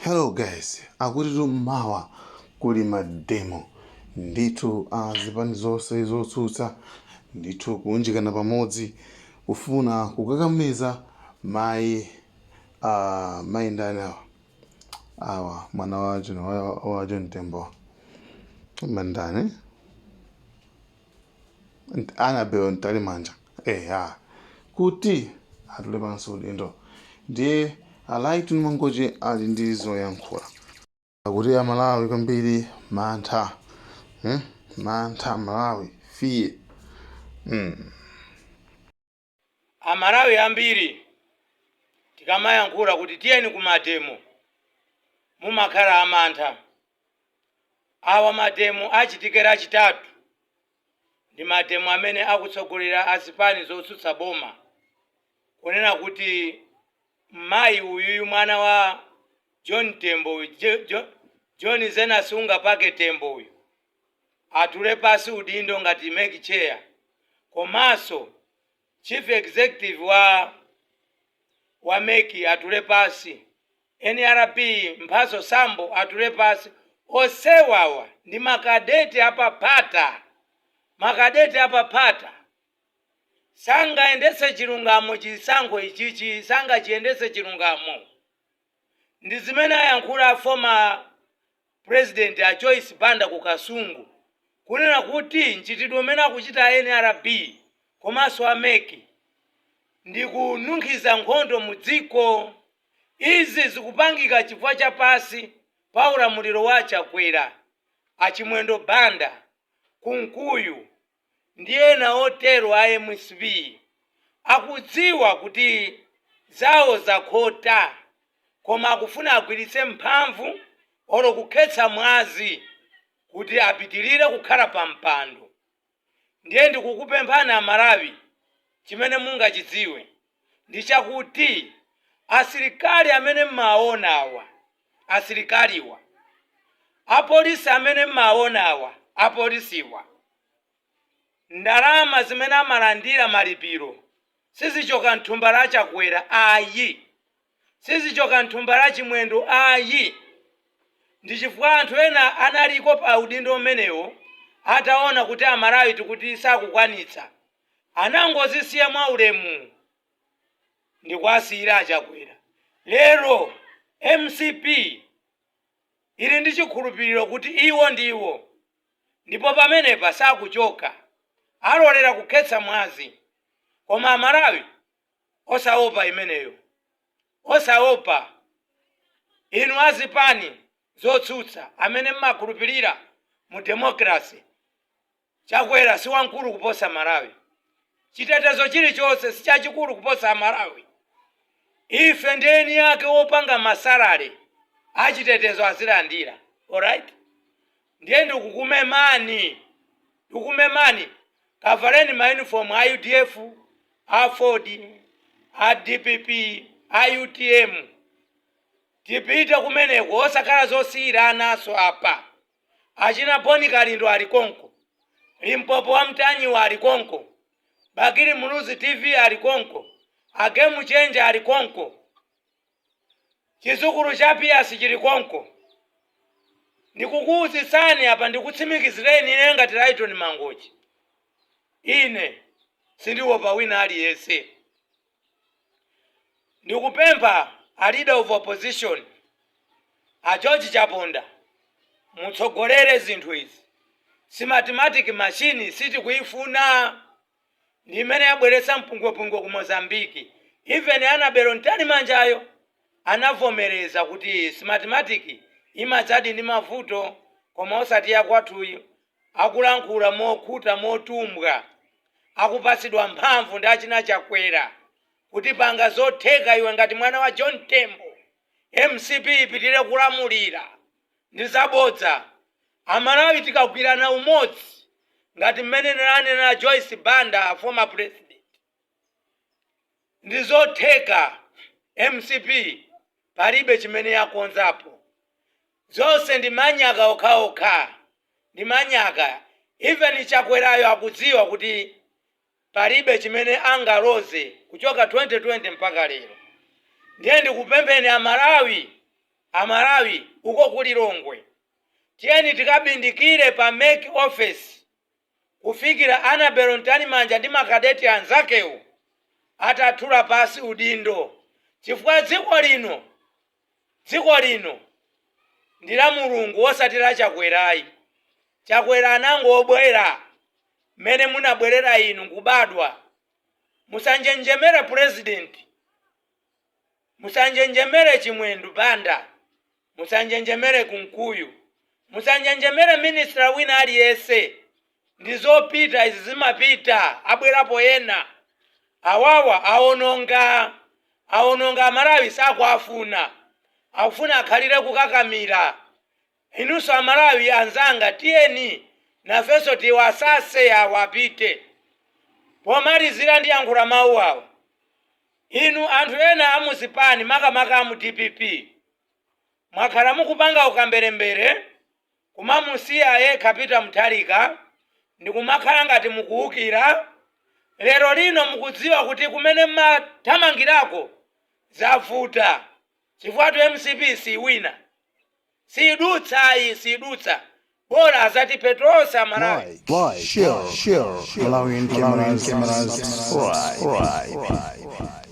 Hello guys, Akutitu Mawa kuli Mademo. Ndithu zipani zonse zotsutsa ndithu kuunjikana pamodzi kufuna kukakamiza mayi ndani awa mwana wa John Tembo mandani anabeo ntali manja kuti atule pansi udindo ndiye alaitu nimangoje ali ndizo yankhula kuti Malawi kwambiri mantha Malawi fiye Amalawi ambiri tikamayankhula kuti tiyeni ku Mademo mumakhala amantha. Awa Mademo achitikira achitatu ndi Mademo amene akutsogolera azipani zotsutsa boma kunena kuti mayi uyu mwana wa John Tembo John Zena Sunga Pake Tembo uyu atule pasi udindo ngati make chair, komanso chief executive wa Meki atule pasi, NRP Mphaso Sambo atule pasi. Osewawa ndi makadeti apapata sanga endese chilungamo chisankho ichichi sanga chiendese chilungamo. Ndi zimene ayankhula former president a Joyce Banda ku Kasungu kunena kuti nchitidwe umene akuchita NRP komanso ameki ndi kununkhiza nkhondo mu dziko. Izi zikupangika chifukwa cha pasi pa ulamuliro wa Chakwera, achimwendo Banda, Kunkuyu ndi ena otero a MSP akudziwa kuti zawo zakhota, koma akufuna agwiritse mphamvu olo kukhetsa mwazi kuti apitirire kukhala pa mpando. Ndiye ndikukupemphani Amalawi, chimene mungachidziwe ndi chakuti asilikali amene mmaona awa, asilikaliwa, apolisi amene mmaona awa, apolisiwa, ndalama zimene amalandira malipiro sizichoka mthumba la Chakwera ayi, sizichoka mthumba la chimwendo ayi. Ndi chifukwa anthu ena analiko pa udindo umenewo ataona kuti Amalawi tikuti sakukwanitsa anangozisiya mwa ulemu ndi kwasiyira Chakwera. Lero MCP ili ndi chikhulupiriro kuti iwo ndiwo, ndipo pamenepa sakuchoka, alolera kukhetsa mwazi. Koma Amalawi osaopa imeneyo, osaopa. Inu azipani zotsutsa amene mmakhulupirira mu demokrasi, Chakwera si wankulu kuposa Malawi. Chitetezo chilichonse si chachikulu kuposa Malawi. Ife ndeni yake wopanga masalale achitetezo azilandira. Alright? Ndiye ndikukumemani kavaleni ma uniform a UDF, a Ford, a DPP, a UTM. Tipite kumeneko osakhala zosiyira anaso apa. Achina Boni Kalindo ali konko, Limpopo wa Mtanyiwa ali konko, Bakiri Muluzi TV ali konko, Agemu Chenja ali konko, Chizukuru cha Piasi chili konko. Ndikukuuzitsani apa, ndikutsimikizireni ine ngati Rayton Mangochi, ine sindiopa wina aliyense. Ndikupempha a leader of opposition, a George Chaponda, mutsogolere zinthu izi. Si mathematic machine siti kuifuna. Ndi imene yabweretsa mpungwepungwe ku Mozambiki. Even anabelo ntani manjayo anavomereza kuti si mathematic imadzadi ndi mavuto, koma osati yakwathuyi akulankhula mokhuta motumbwa, akupasidwa mphamvu ndi achina Chakwera kuti panga zotheka iwe ngati mwana wa John Tembo MCP ipitire kulamulira. Ndi zabodza. Amalawi tikagwirana umodzi ngati mmene nanena Joyce Banda former president, ndi zotheka. MCP palibe chimene yakonzapo, zonse ndi manyaka okhaokha, ndi manyaka. Even Chakwerayo akudziwa kuti palibe chimene angaloze kuchoka 2020 mpaka lero. Ndiye ndikupempheni Amalawi Amalawi uko kuli Longwe. Tiyeni tikabindikire pa make office kufikira Annabel Ntalimanja ndi makadeti anzakewo atathula pasi udindo. Chifukwa dziko lino ndi la Mulungu osati la Chakwerayi. Chakwera anango obwera mene munabwerera inu kubadwa. Musanjenjemere president, musanjenjemere Chimwendu Banda, musanjenjemere Kunkuyu, musanjenjemere ministra wina aliyese. Ndizopita izi zimapita, abwerapo yena. Awawa aononga Amalawi sakuafuna. Afuna akhalire kukakamira. Inunso Amalawi anzanga tiyeni nafenso tiwasase awapite. Pomalizira ndiyankhula mawu awo. Inu anthu ena amuzipani makamaka amu DPP. Mwakhala mukupanga ukamberembere kumamusiya yekha Peter Mutharika ndi kumakhala ngati mukuwukira. Lero lino mukudziwa kuti kumene mathamangirako zavuta. Chifukwa MCP siwina. Sidutsa. Bora azati Petrosa Amalawi. Share. Malawian cameras. Right.